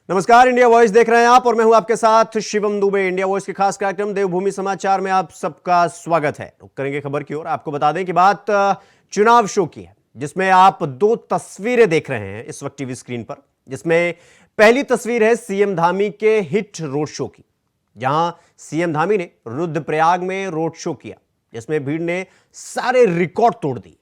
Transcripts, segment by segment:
नमस्कार, India voice देख रहे हैं आप और मैं हूं आपके साथ शिवम दुबे। इंडिया वॉइस के खास कार्यक्रम देवभूमि समाचार में आप सबका स्वागत है। रुक करेंगे खबर की ओर। आपको बता दें कि बात चुनाव शो की है, जिसमें आप दो तस्वीरें देख रहे हैं इस वक्त टीवी स्क्रीन पर। जिसमें पहली तस्वीर है सीएम धामी के हिट रोड शो की, जहां सीएम धामी ने रुद्रप्रयाग में रोड शो किया, जिसमें भीड़ ने सारे रिकॉर्ड तोड़ दिए।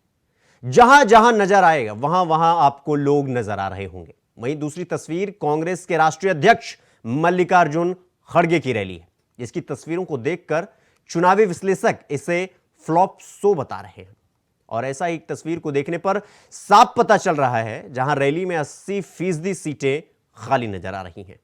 जहां जहां नजर आएगा वहां वहां आपको लोग नजर आ रहे होंगे। वहीं दूसरी तस्वीर कांग्रेस के राष्ट्रीय अध्यक्ष मल्लिकार्जुन खड़गे की रैली है, जिसकी तस्वीरों को देखकर चुनावी विश्लेषक इसे फ्लॉप शो बता रहे हैं। और ऐसा एक तस्वीर को देखने पर साफ पता चल रहा है, जहां रैली में 80% सीटें खाली नजर आ रही हैं।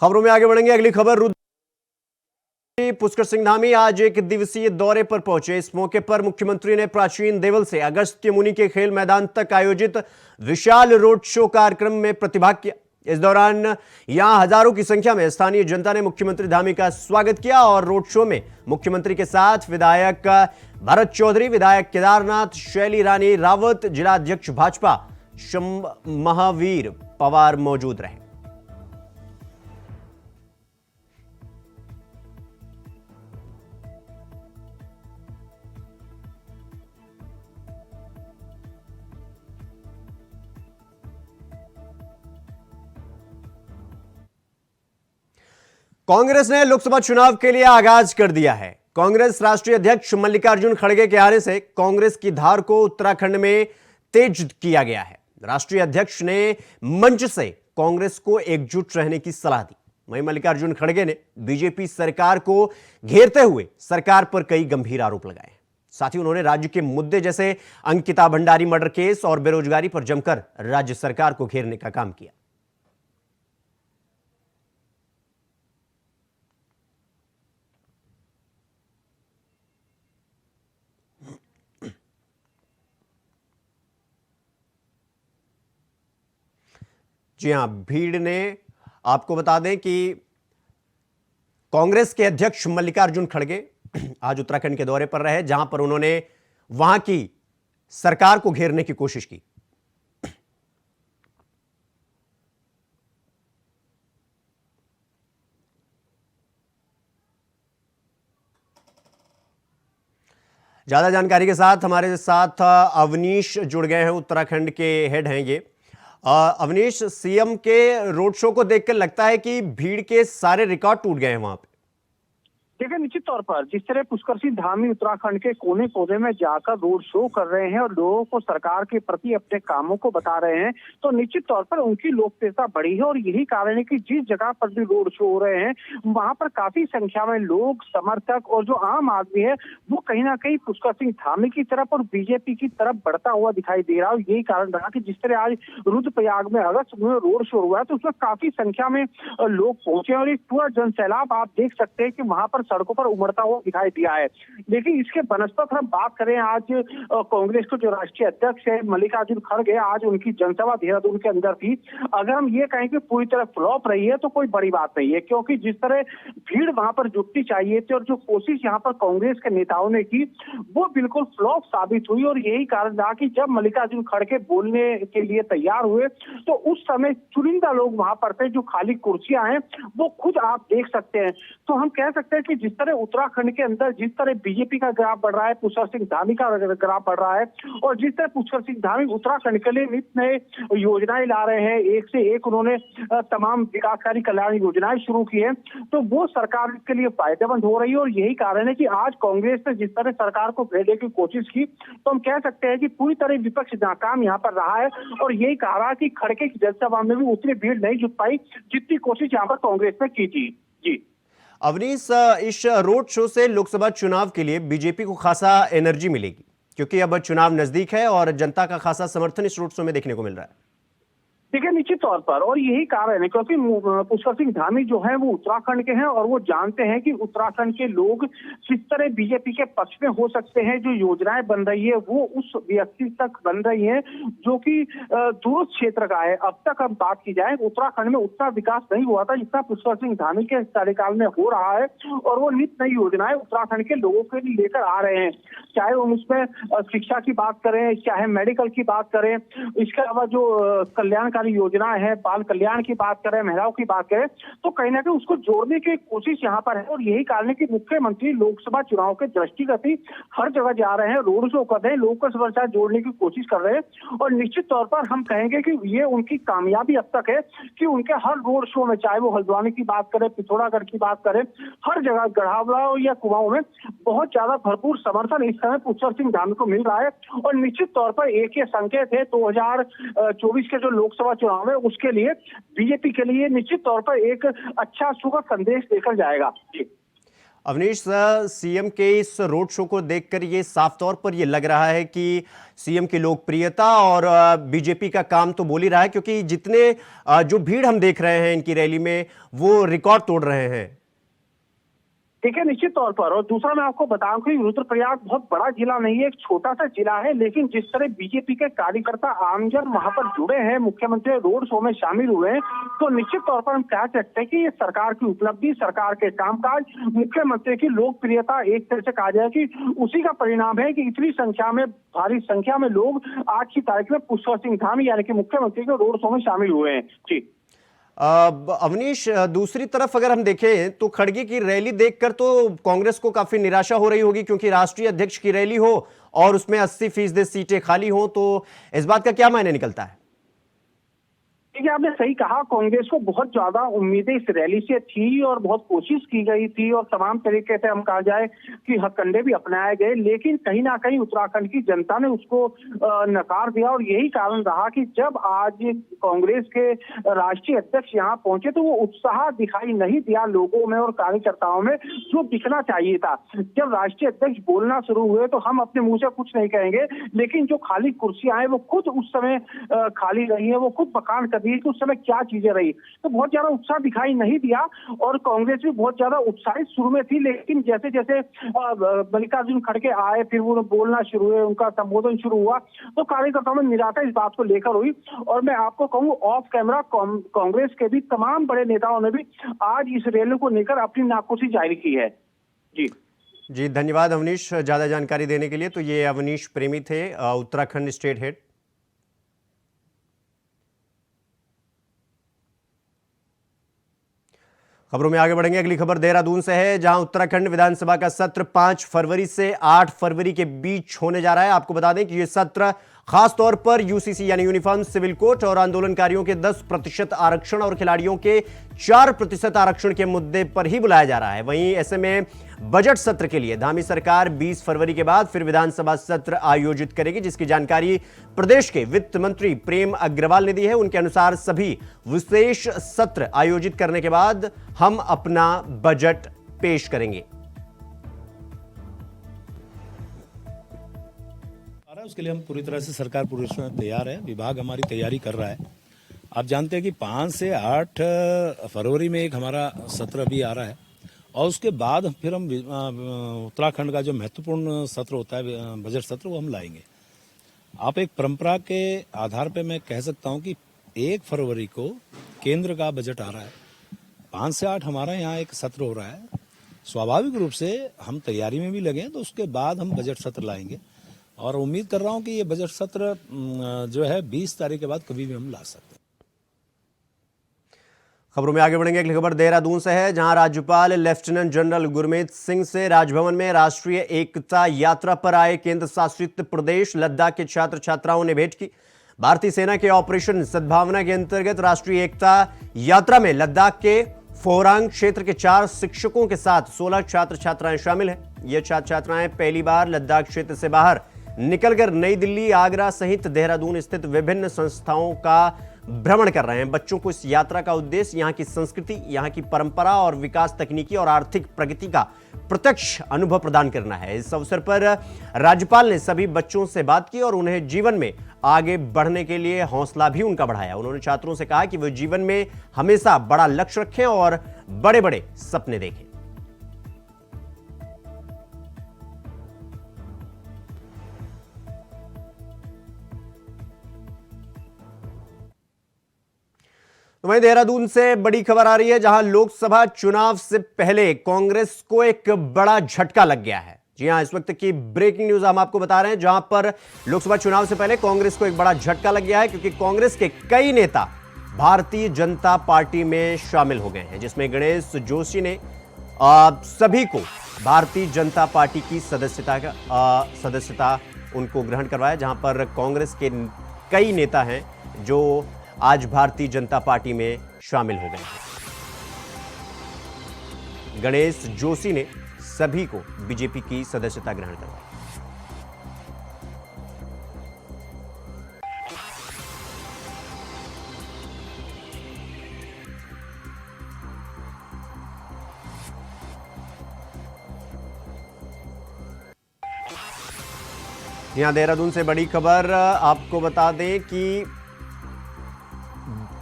खबरों में आगे बढ़ेंगे। अगली खबर, पुष्कर सिंह धामी आज एक दिवसीय दौरे पर पहुंचे। इस मौके पर मुख्यमंत्री ने प्राचीन देवल से अगस्त्य मुनि के खेल मैदान तक आयोजित विशाल रोड शो कार्यक्रम में प्रतिभाग किया। इस दौरान यहां हजारों की संख्या में स्थानीय जनता ने मुख्यमंत्री धामी का स्वागत किया और रोड शो में मुख्यमंत्री के साथ विधायक भरत चौधरी, विधायक केदारनाथ, शैली रानी रावत, जिला अध्यक्ष भाजपा महावीर पवार मौजूद रहे। कांग्रेस ने लोकसभा चुनाव के लिए आगाज कर दिया है। कांग्रेस राष्ट्रीय अध्यक्ष मल्लिकार्जुन खड़गे के आने से कांग्रेस की धार को उत्तराखंड में तेज किया गया है। राष्ट्रीय अध्यक्ष ने मंच से कांग्रेस को एकजुट रहने की सलाह दी। वहीं मल्लिकार्जुन खड़गे ने बीजेपी सरकार को घेरते हुए सरकार पर कई गंभीर आरोप लगाए। साथ ही उन्होंने राज्य के मुद्दे जैसे अंकिता भंडारी मर्डर केस और बेरोजगारी पर जमकर राज्य सरकार को घेरने का काम किया। जी हां, भीड़ ने, आपको बता दें कि कांग्रेस के अध्यक्ष मल्लिकार्जुन खड़गे आज उत्तराखंड के दौरे पर रहे, जहां पर उन्होंने वहां की सरकार को घेरने की कोशिश की। ज्यादा जानकारी के साथ हमारे साथ अवनीश जुड़ गए हैं, उत्तराखंड के हेड हैं ये। अवनीश, सीएम के रोड शो को देखकर लगता है कि भीड़ के सारे रिकॉर्ड टूट गए हैं वहां पे। देखिए, निश्चित तौर पर जिस तरह पुष्कर सिंह धामी उत्तराखंड के कोने कोने में जाकर रोड शो कर रहे हैं और लोगों को सरकार के प्रति अपने कामों को बता रहे हैं, तो निश्चित तौर पर उनकी लोकप्रियता बढ़ी है। और यही कारण है कि जिस जगह पर भी रोड शो हो रहे हैं, वहां पर काफी संख्या में लोग, समर्थक और जो आम आदमी है, वो कहीं ना कहीं पुष्कर सिंह धामी की तरफ और बीजेपी की तरफ बढ़ता हुआ दिखाई दे रहा है। यही कारण रहा कि जिस तरह आज रुद्रप्रयाग में अगस्त में रोड शो हुआ है, तो उसमें काफी संख्या में लोग पहुंचे और एक पूरा जनसैलाब आप देख सकते हैं कि वहां पर सड़कों पर उमड़ता हुआ दिखाई दिया है। लेकिन इसके बनस्पत हम बात करें, आज कांग्रेस के जो राष्ट्रीय अध्यक्ष है मल्लिकार्जुन खड़गे, आज उनकी जनसभा देहरादून के अंदर थी। अगर हम ये कहें कि पूरी तरह फ्लॉप रही है तो कोई बड़ी बात नहीं है, क्योंकि जिस तरह भीड़ वहां पर जुटनी चाहिए थी और जो कोशिश यहाँ पर कांग्रेस के नेताओं ने की, वो बिल्कुल फ्लॉप साबित हुई। और यही कारण रहा कि जब मल्लिकार्जुन खड़गे बोलने के लिए तैयार हुए, तो उस समय चुनिंदा लोग वहां पर थे। जो खाली कुर्सियां हैं वो खुद आप देख सकते हैं। तो हम कह सकते हैं कि जिस तरह उत्तराखंड के अंदर जिस तरह बीजेपी का ग्राफ बढ़ रहा है, पुष्कर सिंह धामी का ग्राफ बढ़ रहा है, और जिस तरह पुष्कर सिंह धामी उत्तराखंड के लिए नित नए योजनाएं ला रहे हैं, एक से एक उन्होंने तमाम विकासकारी कल्याण योजनाएं शुरू की है, तो वो सरकार के लिए फायदेमंद हो रही है। और यही कारण है कि आज कांग्रेस ने जिस तरह सरकार को घेरने की कोशिश की, तो हम कह सकते हैं कि पूरी तरह विपक्ष नाकाम यहाँ पर रहा है। और यही कहा कि खड़गे की जनसभा में भी उतनी भीड़ नहीं जुट पाई जितनी कोशिश यहाँ पर कांग्रेस ने की थी। जी अवनीश, इस रोड शो से लोकसभा चुनाव के लिए बीजेपी को खासा एनर्जी मिलेगी, क्योंकि अब चुनाव नजदीक है और जनता का खासा समर्थन इस रोड शो में देखने को मिल रहा है। देखिए, निश्चित तौर पर, और यही कारण है क्योंकि पुष्कर सिंह धामी जो है वो उत्तराखंड के हैं और वो जानते हैं कि उत्तराखंड के लोग किस तरह बीजेपी के पक्ष में हो सकते हैं। जो योजनाएं बन रही है वो उस व्यक्ति तक बन रही है जो कि दूर क्षेत्र का है। अब तक हम बात की जाए, उत्तराखंड में उतना विकास नहीं हुआ था जितना पुष्कर सिंह धामी के कार्यकाल में हो रहा है, और वो नित नई योजनाएं उत्तराखंड के लोगों के लिए लेकर आ रहे हैं। चाहे हम उसमें शिक्षा की बात करें, चाहे मेडिकल की बात करें, इसके अलावा जो कल्याण योजना है, बाल कल्याण की बात करें, महिलाओं की बात करें, तो कहीं ना कहीं उसको जोड़ने की कोशिश यहाँ पर है। और यही कारण है कि मुख्यमंत्री लोकसभा चुनाव के दृष्टिगत ही हर जगह जा रहे हैं, रोड शो कर रहे हैं, लोगों को समाचार जोड़ने की कोशिश कर रहे हैं। और निश्चित तौर पर हम कहेंगे कि ये उनकी कामयाबी अब तक है कि उनके हर रोड शो में, चाहे वो हल्द्वानी की बात करें, पिथौरागढ़ की बात करें, हर जगह गढ़ावला या कुमाऊं में बहुत ज्यादा भरपूर समर्थन इस समय पुष्कर सिंह धामी को मिल रहा है। और निश्चित तौर पर एक ये संकेत है 2024 के जो लोकसभा चुनाव है उसके लिए, बीजेपी के लिए निश्चित तौर पर एक अच्छा शुभ संदेश देकर जाएगा। जी अवनीश, सीएम के इस रोड शो को देखकर ये साफ तौर पर ये लग रहा है कि सीएम की लोकप्रियता और बीजेपी का काम तो बोल ही रहा है, क्योंकि जितने जो भीड़ हम देख रहे हैं इनकी रैली में वो रिकॉर्ड तोड़ रहे हैं। ठीक है, निश्चित तौर पर। और दूसरा मैं आपको बताऊं कि रुद्रप्रयाग बहुत बड़ा जिला नहीं है, एक छोटा सा जिला है, लेकिन जिस तरह बीजेपी के कार्यकर्ता आमजन वहां पर जुड़े हैं, मुख्यमंत्री रोड शो में शामिल हुए हैं, तो निश्चित तौर पर हम कह सकते हैं कि ये सरकार की उपलब्धि, सरकार के कामकाज, मुख्यमंत्री की लोकप्रियता एक तरह से कहा जाए कि उसी का परिणाम है कि इतनी संख्या में, भारी संख्या में लोग आज की तारीख में पुष्कर सिंह धामी यानी कि मुख्यमंत्री के रोड शो में शामिल हुए हैं। जी अवनीश, दूसरी तरफ अगर हम देखें तो खड़गे की रैली देखकर तो कांग्रेस को काफी निराशा हो रही होगी, क्योंकि राष्ट्रीय अध्यक्ष की रैली हो और उसमें 80% सीटें खाली हो, तो इस बात का क्या मायने निकलता है? देखिए, आपने सही कहा, कांग्रेस को बहुत ज्यादा उम्मीदें इस रैली से थी और बहुत कोशिश की गई थी और तमाम तरीके से हम कहा जाए कि हथकंडे भी अपनाए गए, लेकिन कहीं ना कहीं उत्तराखंड की जनता ने उसको नकार दिया। और यही कारण रहा कि जब आज कांग्रेस के राष्ट्रीय अध्यक्ष यहाँ पहुंचे तो वो उत्साह दिखाई नहीं दिया लोगों में और कार्यकर्ताओं में जो दिखना चाहिए था। जब राष्ट्रीय अध्यक्ष बोलना शुरू हुए तो हम अपने मुंह से कुछ नहीं कहेंगे, लेकिन जो खाली कुर्सियां हैं वो खुद उस समय खाली रही है, वो खुद बखान कर कि उस समय क्या चीजें रही, तो बहुत ज्यादा उत्साह दिखाई नहीं दिया। और कांग्रेस भी बहुत ज्यादा उत्साहित शुरू में थी, लेकिन जैसे जैसे मल्लिकार्जुन खड़गे आए, फिर वो बोलना शुरू हुए, उनका संबोधन शुरू हुआ, तो कार्यकर्ताओं में निराशा इस बात को लेकर हुई। और मैं आपको कहूँ, ऑफ कैमरा कांग्रेस के भी तमाम बड़े नेताओं ने भी आज इस रैली को लेकर अपनी नाखुशी जाहिर की है। जी धन्यवाद अवनीश, ज्यादा जानकारी देने के लिए। तो ये अवनीश प्रेमी थे, उत्तराखंड स्टेट हेड। खबरों में आगे बढ़ेंगे। अगली खबर देहरादून से है, जहां उत्तराखंड विधानसभा का सत्र 5 फरवरी से 8 फरवरी के बीच होने जा रहा है। आपको बता दें कि यह सत्र खास तौर पर यूसीसी यानी यूनिफॉर्म सिविल कोड और आंदोलनकारियों के 10% आरक्षण और खिलाड़ियों के 4% आरक्षण के मुद्दे पर ही बुलाया जा रहा है। वहीं ऐसे में बजट सत्र के लिए धामी सरकार 20 फरवरी के बाद फिर विधानसभा सत्र आयोजित करेगी, जिसकी जानकारी प्रदेश के वित्त मंत्री प्रेम अग्रवाल ने दी है। उनके अनुसार सभी विशेष सत्र आयोजित करने के बाद हम अपना बजट पेश करेंगे। उसके लिए हम पूरी तरह से सरकार पूरी तरह तैयार है, विभाग हमारी तैयारी कर रहा है। आप जानते हैं कि 5 से 8 फरवरी में एक हमारा सत्र अभी आ रहा है और उसके बाद फिर हम उत्तराखंड का जो महत्वपूर्ण सत्र होता है बजट सत्र, वो हम लाएंगे। आप एक परंपरा के आधार पे मैं कह सकता हूं कि 1 फरवरी को केंद्र का बजट आ रहा है, 5 से 8 हमारा यहाँ एक सत्र हो रहा है। स्वाभाविक रूप से हम तैयारी में भी लगे, तो उसके बाद हम बजट सत्र लाएंगे और उम्मीद कर रहा हूं कि ये बजट सत्र जो है 20 तारीख के बाद कभी भी हम ला सकते हैं। खबरों में आगे बढ़ेंगे। अगली खबर देहरादून से है, जहां राज्यपाल लेफ्टिनेंट जनरल गुरमीत सिंह से राजभवन में राष्ट्रीय एकता यात्रा पर आए केंद्र शासित प्रदेश लद्दाख के छात्र छात्राओं ने भेंट की। भारतीय सेना के ऑपरेशन सद्भावना के अंतर्गत राष्ट्रीय एकता यात्रा में लद्दाख के फोरांग क्षेत्र के 4 शिक्षकों के साथ 16 छात्र छात्राएं शामिल हैं। ये छात्र छात्राएं पहली बार लद्दाख क्षेत्र से बाहर निकलकर नई दिल्ली, आगरा सहित देहरादून स्थित विभिन्न संस्थाओं का भ्रमण कर रहे हैं। बच्चों को इस यात्रा का उद्देश्य यहाँ की संस्कृति, यहाँ की परंपरा और विकास, तकनीकी और आर्थिक प्रगति का प्रत्यक्ष अनुभव प्रदान करना है। इस अवसर पर राज्यपाल ने सभी बच्चों से बात की और उन्हें जीवन में आगे बढ़ने के लिए हौसला भी उनका बढ़ाया। उन्होंने छात्रों से कहा कि वे जीवन में हमेशा बड़ा लक्ष्य रखें और बड़े बड़े सपने देखें। तो वहीं देहरादून से बड़ी खबर आ रही है, जहां लोकसभा चुनाव से पहले कांग्रेस को एक बड़ा झटका लग गया है। जी हां, इस वक्त की ब्रेकिंग न्यूज हम आपको बता रहे हैं, जहां पर लोकसभा चुनाव से पहले कांग्रेस को एक बड़ा झटका लग गया है, क्योंकि कांग्रेस के कई नेता भारतीय जनता पार्टी में शामिल हो गए हैं, जिसमें गणेश जोशी ने सभी को भारतीय जनता पार्टी की सदस्यता उनको ग्रहण करवाया। जहां पर कांग्रेस के कई नेता हैं जो आज भारतीय जनता पार्टी में शामिल हो गए हैं। गणेश जोशी ने सभी को बीजेपी की सदस्यता ग्रहण करवाई। यहां देहरादून से बड़ी खबर आपको बता दें कि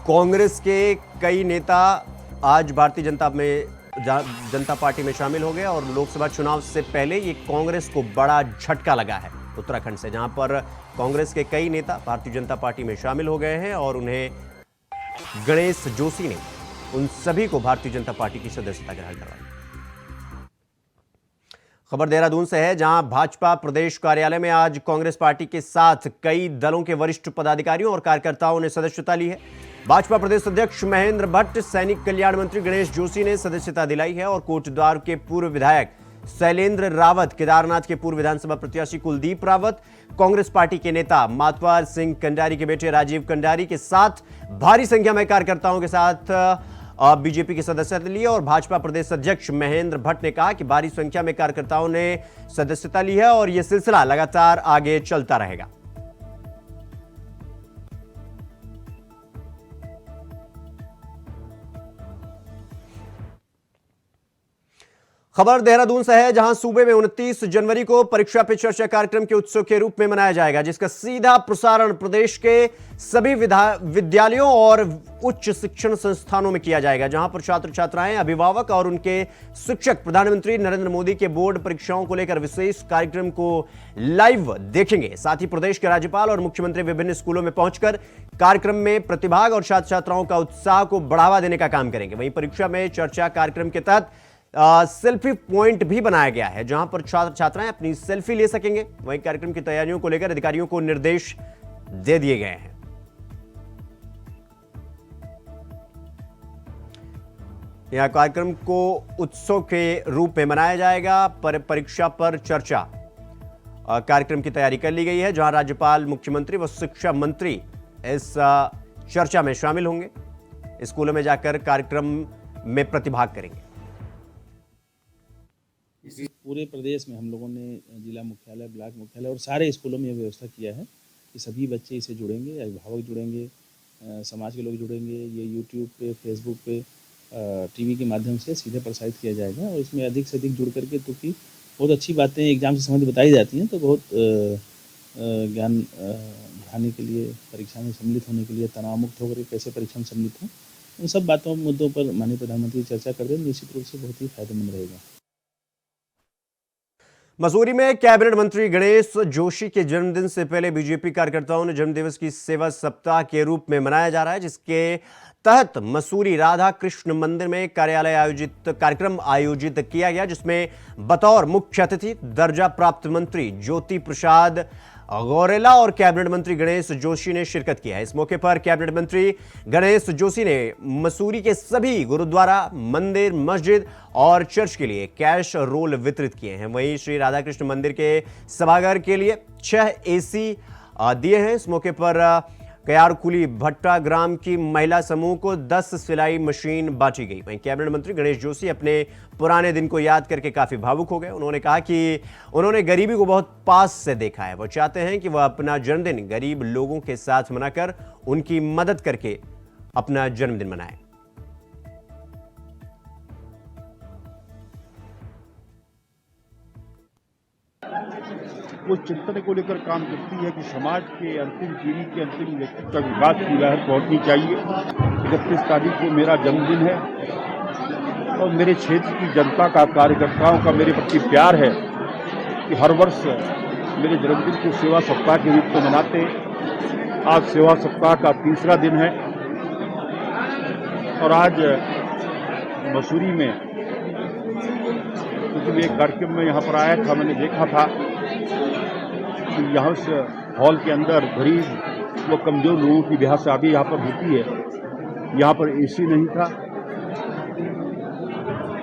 कांग्रेस के कई नेता आज भारतीय जनता पार्टी में शामिल हो गए और लोकसभा चुनाव से पहले ये कांग्रेस को बड़ा झटका लगा है उत्तराखंड से, जहां पर कांग्रेस के कई नेता भारतीय जनता पार्टी में शामिल हो गए हैं और उन्हें गणेश जोशी ने उन सभी को भारतीय जनता पार्टी की सदस्यता ग्रहण करवाई। खबर देहरादून से है, जहां भाजपा प्रदेश कार्यालय में आज कांग्रेस पार्टी के साथ कई दलों के वरिष्ठ पदाधिकारियों और कार्यकर्ताओं ने सदस्यता ली है। भाजपा प्रदेश अध्यक्ष महेंद्र भट्ट, सैनिक कल्याण मंत्री गणेश जोशी ने सदस्यता दिलाई है और कोटद्वार के पूर्व विधायक शैलेंद्र रावत, केदारनाथ के पूर्व विधानसभा प्रत्याशी कुलदीप रावत, कांग्रेस पार्टी के नेता मातवार सिंह कंडारी के बेटे राजीव कंडारी के साथ भारी संख्या में कार्यकर्ताओं के साथ बीजेपी की सदस्यता ली है। और भाजपा प्रदेश अध्यक्ष महेंद्र भट्ट ने कहा कि भारी संख्या में कार्यकर्ताओं ने सदस्यता ली है और यह सिलसिला लगातार आगे चलता रहेगा। खबर देहरादून से है, जहां सूबे में 29 जनवरी को परीक्षा पे चर्चा कार्यक्रम के उत्सव के रूप में मनाया जाएगा, जिसका सीधा प्रसारण प्रदेश के सभी विद्यालयों और उच्च शिक्षण संस्थानों में किया जाएगा, जहां पर छात्र छात्राएं, अभिभावक और उनके शिक्षक प्रधानमंत्री नरेंद्र मोदी के बोर्ड परीक्षाओं को लेकर विशेष कार्यक्रम को लाइव देखेंगे। साथ ही प्रदेश के राज्यपाल और मुख्यमंत्री विभिन्न स्कूलों में पहुंचकर कार्यक्रम में प्रतिभाग और छात्र छात्राओं का उत्साह को बढ़ावा देने का काम करेंगे। वहीं परीक्षा में चर्चा कार्यक्रम के तहत सेल्फी पॉइंट भी बनाया गया है, जहां पर छात्र छात्राएं अपनी सेल्फी ले सकेंगे। वहीं कार्यक्रम की तैयारियों को लेकर अधिकारियों को निर्देश दे दिए गए हैं। यह कार्यक्रम को उत्सव के रूप में मनाया जाएगा। परीक्षा पर चर्चा कार्यक्रम की तैयारी कर ली गई है, जहां राज्यपाल, मुख्यमंत्री व शिक्षा मंत्री इस चर्चा में शामिल होंगे। स्कूलों में जाकर कार्यक्रम में प्रतिभाग करेंगे। पूरे प्रदेश में हम लोगों ने जिला मुख्यालय, ब्लॉक मुख्यालय और सारे स्कूलों में यह व्यवस्था किया है कि सभी बच्चे इसे जुड़ेंगे, अभिभावक जुड़ेंगे, समाज के लोग जुड़ेंगे। ये यूट्यूब पे, फेसबुक पे, टीवी के माध्यम से सीधे प्रसारित किया जाएगा और इसमें अधिक से अधिक जुड़ करके, क्योंकि बहुत अच्छी बातें एग्जाम से संबंधित बताई जाती हैं, तो बहुत ज्ञान बढ़ाने के लिए, परीक्षा में सम्मिलित होने के लिए, तनाव मुक्त होकर कैसे परीक्षा में सम्मिलित हों, उन सब बातों मुद्दों पर माननीय प्रधानमंत्री चर्चा कर रहे हैं। निश्चित रूप से बहुत ही फायदेमंद रहेगा। मसूरी में कैबिनेट मंत्री गणेश जोशी के जन्मदिन से पहले बीजेपी कार्यकर्ताओं ने जन्मदिवस की सेवा सप्ताह के रूप में मनाया जा रहा है, जिसके तहत मसूरी राधा कृष्ण मंदिर में कार्यक्रम आयोजित किया गया, जिसमें बतौर मुख्य अतिथि दर्जा प्राप्त मंत्री ज्योति प्रसाद गौरेला और कैबिनेट मंत्री गणेश जोशी ने शिरकत किया है। इस मौके पर कैबिनेट मंत्री गणेश जोशी ने मसूरी के सभी गुरुद्वारा, मंदिर, मस्जिद और चर्च के लिए कैश रोल वितरित किए हैं। वहीं श्री राधाकृष्ण मंदिर के सभागार के लिए 6 AC दिए हैं। इस मौके पर कयारकुली भट्टा ग्राम की महिला समूह को 10 सिलाई मशीन बांटी गई। वहीं कैबिनेट मंत्री गणेश जोशी अपने पुराने दिन को याद करके काफी भावुक हो गए। उन्होंने कहा कि उन्होंने गरीबी को बहुत पास से देखा है। वो चाहते हैं कि वह अपना जन्मदिन गरीब लोगों के साथ मनाकर उनकी मदद करके अपना जन्मदिन मनाएं। उस चिंतन को लेकर काम करती है कि समाज के अंतिम पीढ़ी के अंतिम व्यक्ति तक विकास की लहर पहुंचनी चाहिए। 31 तारीख को मेरा जन्मदिन है और मेरे क्षेत्र की जनता का, कार्यकर्ताओं का मेरे प्रति प्यार है कि हर वर्ष मेरे जन्मदिन को सेवा सप्ताह के रूप में मनाते। आज सेवा सप्ताह का तीसरा दिन है और आज मसूरी में क्योंकि एक कार्यक्रम में यहाँ पर आया था, मैंने देखा था कि यहाँ से हॉल के अंदर गरीब व कमजोर लोगों की ब्याह शादी यहाँ पर होती है। यहाँ पर एसी नहीं था।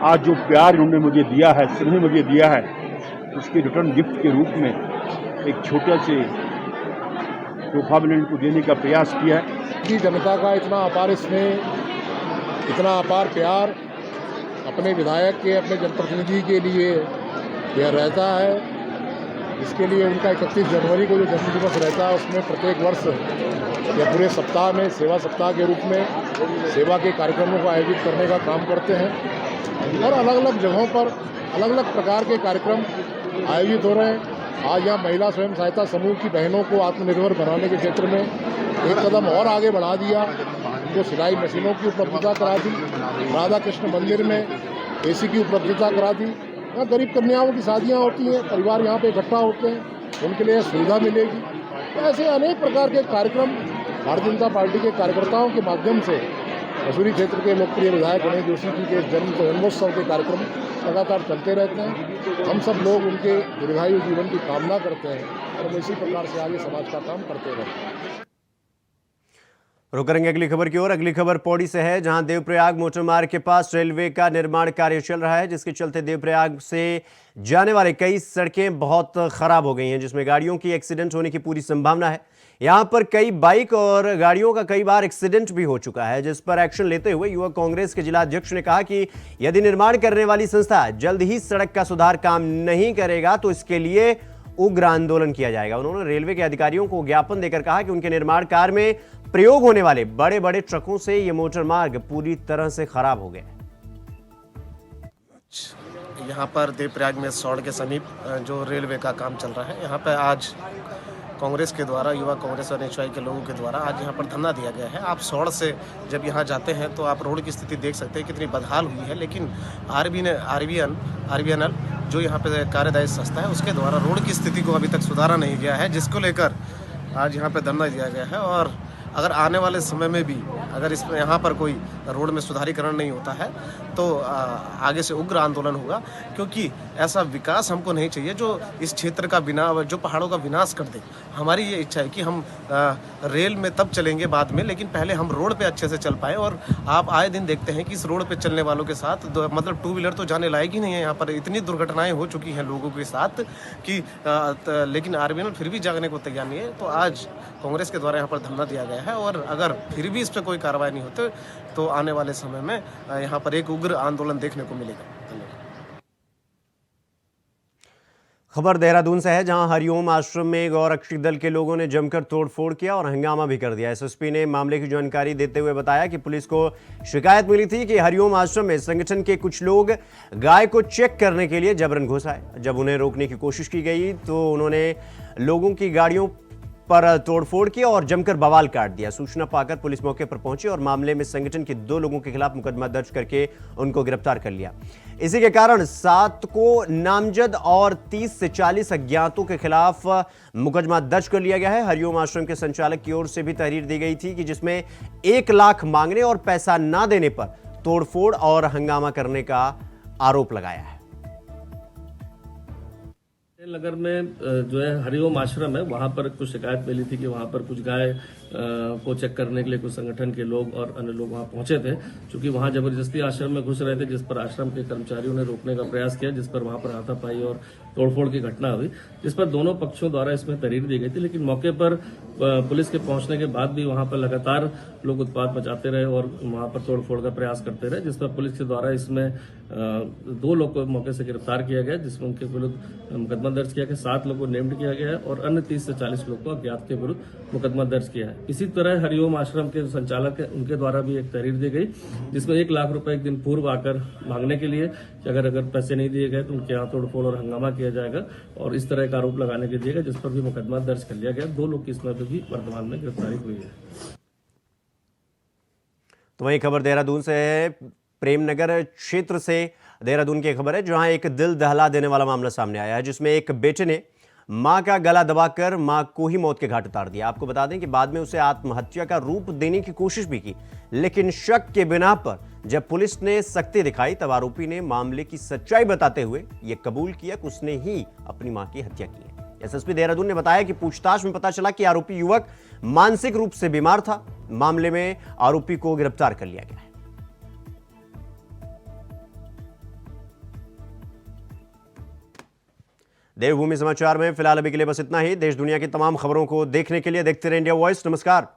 आज जो प्यार उन्होंने मुझे दिया है, स्नेह मुझे दिया है, उसके रिटर्न गिफ्ट के रूप में एक छोटे से तोहफा मैंने उनको देने का प्रयास किया है। कि जनता का इतना अपार स्नेह, इतना अपार प्यार अपने विधायक के, अपने जनप्रतिनिधि के लिए यह रहता है। इसके लिए उनका 31 जनवरी को जो जन्मदिवस रहता है उसमें प्रत्येक वर्ष या पूरे सप्ताह में सेवा सप्ताह के रूप में सेवा के कार्यक्रमों को आयोजित करने का काम करते हैं और अलग अलग जगहों पर अलग अलग प्रकार के कार्यक्रम आयोजित हो रहे हैं। आज यहाँ महिला स्वयं सहायता समूह की बहनों को आत्मनिर्भर बनाने के क्षेत्र में एक कदम और आगे बढ़ा दिया। उनको सिलाई मशीनों की उपलब्धता करा दी, राधा कृष्ण मंदिर में एसी की उपलब्धता करा दी। यहाँ गरीब कन्याओं की शादियाँ होती हैं, परिवार यहाँ पे इकट्ठा होते हैं, उनके लिए सुविधा मिलेगी। ऐसे अनेक प्रकार के कार्यक्रम भारतीय जनता पार्टी के कार्यकर्ताओं के माध्यम से मसूरी क्षेत्र के लोकप्रिय विधायक गणेश जोशी जी के जन्मोत्सव के कार्यक्रम लगातार चलते रहते हैं। हम सब लोग उनके दीर्घायु जीवन की कामना करते हैं और हम इसी प्रकार से आगे समाज का काम करते रहते हैं। रुक करेंगे अगली खबर की ओर। अगली खबर पौड़ी से है, जहां देवप्रयाग मोटर मार्ग के पास रेलवे का निर्माण कार्य चल रहा है, जिसके चलते देवप्रयाग से जाने वाले कई सड़कें बहुत खराब हो गई हैं, जिसमें गाड़ियों की एक्सीडेंट होने की पूरी संभावना है। यहां पर कई बाइक और गाड़ियों का कई बार एक्सीडेंट भी हो चुका है, जिस पर एक्शन लेते हुए युवक कांग्रेस के जिला अध्यक्ष ने कहा कि यदि निर्माण करने वाली संस्था जल्द ही सड़क का सुधार काम नहीं करेगा तो इसके लिए उग्र आंदोलन किया जाएगा। उन्होंने रेलवे के अधिकारियों को ज्ञापन देकर कहा कि उनके निर्माण कार्य में प्रयोग होने वाले बड़े बड़े ट्रकों से यह मोटर मार्ग पूरी तरह से खराब हो गया। यहाँ पर देवप्रयाग में सौड़ के समीप जो रेलवे का काम चल रहा है, यहाँ पर आज कांग्रेस के द्वारा, युवा कांग्रेस और एनएचआई के लोगों के द्वारा आज यहाँ पर धरना दिया गया है। आप सौड़ से जब यहाँ जाते हैं तो आप रोड की स्थिति देख सकते हैं कितनी बदहाल हुई है, लेकिन आरबीएनएल जो यहाँ पे कार्यदायी संस्था है उसके द्वारा रोड की स्थिति को अभी तक सुधारा नहीं गया है, जिसको लेकर आज यहाँ पे धरना दिया गया है। और अगर आने वाले समय में भी अगर इसमें यहाँ पर कोई रोड में सुधारीकरण नहीं होता है तो आगे से उग्र आंदोलन होगा, क्योंकि ऐसा विकास हमको नहीं चाहिए जो इस क्षेत्र का जो पहाड़ों का विनाश कर दे। हमारी ये इच्छा है कि हम रेल में तब चलेंगे बाद में, लेकिन पहले हम रोड पे अच्छे से चल पाए। और आप आए दिन देखते हैं कि इस रोड पे चलने वालों के साथ मतलब टू व्हीलर तो जाने लायक ही नहीं है। यहाँ पर इतनी दुर्घटनाएं हो चुकी हैं लोगों के साथ कि लेकिन आरबीएनएल फिर भी जागने को तैयार नहीं है। तो आज कांग्रेस के द्वारा यहाँ पर धरना दिया गया है और अगर फिर भी इस पर कोई कार्रवाई नहीं होती तो आने वाले समय में यहाँ पर एक उग्र आंदोलन देखने को मिलेगा। धन्यवाद। खबर देहरादून से है, जहां हरिओम आश्रम में गौरक्षक दल के लोगों ने जमकर तोड़फोड़ किया और हंगामा भी कर दिया। एसएसपी ने मामले की जानकारी देते हुए बताया कि पुलिस को शिकायत मिली थी कि हरिओम आश्रम में संगठन के कुछ लोग गाय को चेक करने के लिए जबरन घुस आए। जब उन्हें रोकने की कोशिश की गई तो उन्होंने लोगों की गाड़ियों पर तोड़फोड़ की और जमकर बवाल काट दिया। सूचना पाकर पुलिस मौके पर पहुंची और मामले में संगठन के 2 लोगों के खिलाफ मुकदमा दर्ज करके उनको गिरफ्तार कर लिया। इसी के कारण 7 को नामजद और 30 से 40 अज्ञातों के खिलाफ मुकदमा दर्ज कर लिया गया है। हरिओम आश्रम के संचालक की ओर से भी तहरीर दी गई थी कि जिसमें 1 लाख मांगने और पैसा ना देने पर तोड़फोड़ और हंगामा करने का आरोप लगाया है। नगर में जो है हरिओम आश्रम है, वहाँ पर कुछ शिकायत मिली थी कि वहाँ पर कुछ गाय को चेक करने के लिए कुछ संगठन के लोग और अन्य लोग वहां पहुंचे थे। चूंकि वहां जबरदस्ती आश्रम में घुस रहे थे, जिस पर आश्रम के कर्मचारियों ने रोकने का प्रयास किया, जिस पर वहां पर हाथापाई और तोड़फोड़ की घटना हुई, जिस पर दोनों पक्षों द्वारा इसमें तहरीर दी गई थी। लेकिन मौके पर पुलिस के पहुंचने के बाद भी वहां पर लगातार लोग उत्पात मचाते रहे और वहां पर तोड़फोड़ का प्रयास करते रहे, जिस पर पुलिस के द्वारा इसमें 2 लोग को मौके से गिरफ्तार किया गया, जिसमें उनके विरुद्ध मुकदमा दर्ज किया गया। 7 लोगों को नेम्ड किया गया है और अन्य 30 से 40 लोग को अज्ञात के विरुद्ध मुकदमा दर्ज किया है। इसी तरह हरिओम आश्रम के संचालक है, उनके द्वारा भी एक तहरीर दी गई, जिसमें 1 लाख रुपए एक दिन पूर्व आकर मांगने के लिए कि अगर पैसे नहीं दिए गए तो उनके यहाँ तोड़फोड़ और हंगामा किया जाएगा और इस तरह का आरोप लगाने के लिए, जिस पर भी मुकदमा दर्ज कर लिया गया। 2 लोग की इसमें भी वर्तमान में गिरफ्तारी हुई है। तो वही खबर देहरादून से है, प्रेमनगर क्षेत्र से देहरादून की खबर है, जहां एक दिल दहला देने वाला मामला सामने आया है, जिसमें एक बेटे ने मां का गला दबाकर मां को ही मौत के घाट उतार दिया। आपको बता दें कि बाद में उसे आत्महत्या का रूप देने की कोशिश भी की, लेकिन शक के बिना पर जब पुलिस ने सख्ती दिखाई तब आरोपी ने मामले की सच्चाई बताते हुए यह कबूल किया कि उसने ही अपनी मां की हत्या की है। एसएसपी देहरादून ने बताया कि पूछताछ में पता चला कि आरोपी युवक मानसिक रूप से बीमार था। मामले में आरोपी को गिरफ्तार कर लिया गया है। देवभूमि समाचार में फिलहाल अभी के लिए बस इतना ही। देश दुनिया की तमाम खबरों को देखने के लिए देखते रहिए इंडिया वॉइस। नमस्कार।